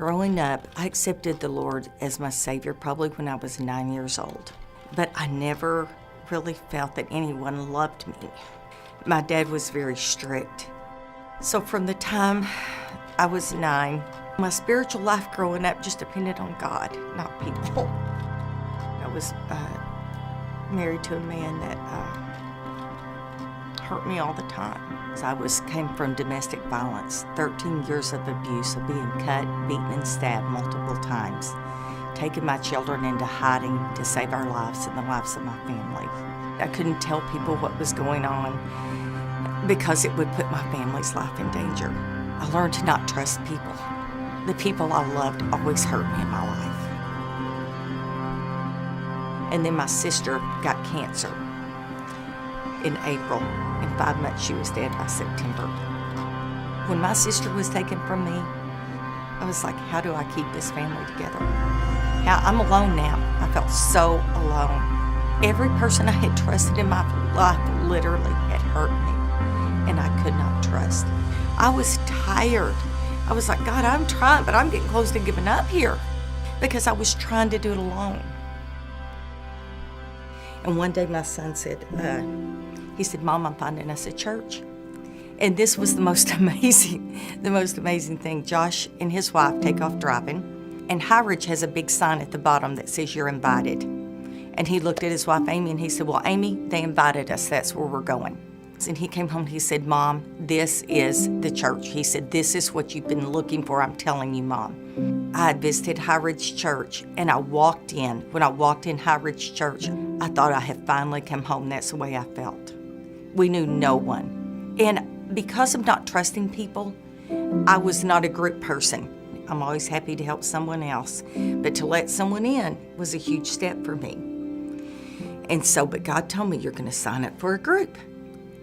Growing up, I accepted the Lord as my Savior probably when I was 9 years old, but I never really felt that anyone loved me. My dad was very strict. So from the time I was 9, my spiritual life growing up just depended on God, not people. I was married to a man that hurt me all the time. I came from domestic violence, 13 years of abuse, of being cut, beaten, and stabbed multiple times, taking my children into hiding to save our lives and the lives of my family. I couldn't tell people what was going on because it would put my family's life in danger. I learned to not trust people. The people I loved always hurt me in my life. And then my sister got cancer in April. In 5 months, she was dead by September. When my sister was taken from me, I was like, how do I keep this family together? I'm alone now. I felt so alone. Every person I had trusted in my life literally had hurt me, and I could not trust. I was tired. I was like, God, I'm trying, but I'm getting close to giving up here because I was trying to do it alone. And one day my son said, he said, Mom, I'm finding us a church. And this was the most amazing thing. Josh and his wife take off driving, and High Ridge has a big sign at the bottom that says you're invited. And he looked at his wife, Amy, and he said, well, Amy, they invited us. That's where we're going. And he came home and he said, Mom, this is the church. He said, this is what you've been looking for. I'm telling you, Mom. I had visited High Ridge Church, and I walked in. When I walked in High Ridge Church, I thought I had finally come home. That's the way I felt. We knew no one. And because of not trusting people, I was not a group person. I'm always happy to help someone else. But to let someone in was a huge step for me. And so, but God told me, you're going to sign up for a group.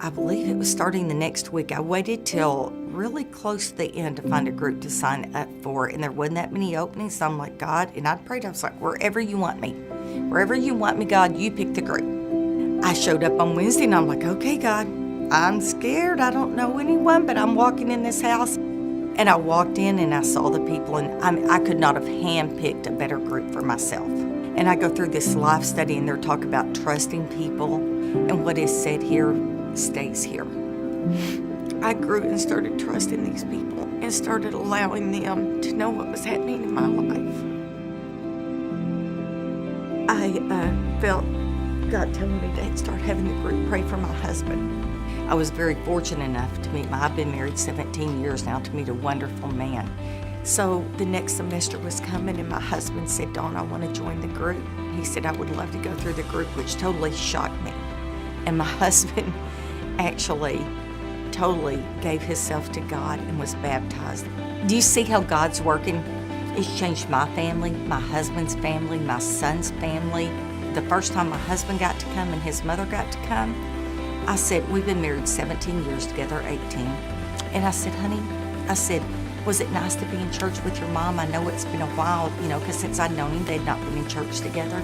I believe it was starting the next week. I waited till really close to the end to find a group to sign up for, and there wasn't that many openings. So I'm like, God, and I prayed. I was like, wherever you want me. Wherever you want me, God, you pick the group. I showed up on Wednesday, and I'm like, okay, God, I'm scared. I don't know anyone, but I'm walking in this house. And I walked in, and I saw the people, and I could not have handpicked a better group for myself. And I go through this life study, and they're talking about trusting people, and what is said here stays here. I grew and started trusting these people and started allowing them to know what was happening in my life. I felt God telling me to start having the group pray for my husband. I was very fortunate enough to meet I've been married 17 years now, to meet a wonderful man. So the next semester was coming, and my husband said, Dawn, I want to join the group. He said, I would love to go through the group, which totally shocked me. And my husband actually totally gave himself to God and was baptized. Do you see how God's working? It's changed my family, my husband's family, my son's family. The first time my husband got to come and his mother got to come, I said, we've been married 17 years together, 18. And I said, honey, was it nice to be in church with your mom? I know it's been a while, because since I'd known him, they'd not been in church together.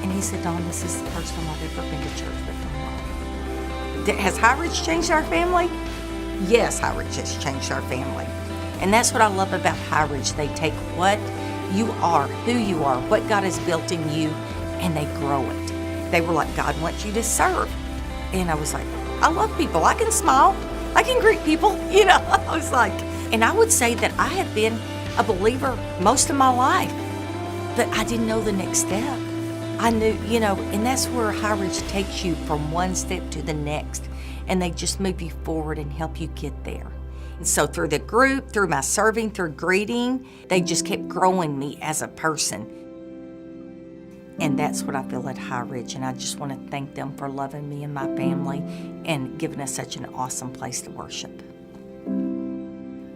And he said, Dawn, this is the first time I've ever been to church with my mom. Has High Ridge changed our family? Yes, High Ridge has changed our family. And that's what I love about High Ridge. They take what you are, who you are, what God has built in you, and they grow it. They were like, God wants you to serve. And I was like, I love people. I can smile. I can greet people. I was like, and I would say that I have been a believer most of my life, but I didn't know the next step. I knew, and that's where High Ridge takes you from one step to the next, and they just move you forward and help you get there. And so through the group, through my serving, through greeting, they just kept growing me as a person. And that's what I feel at High Ridge, and I just want to thank them for loving me and my family and giving us such an awesome place to worship.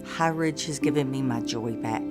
High Ridge has given me my joy back.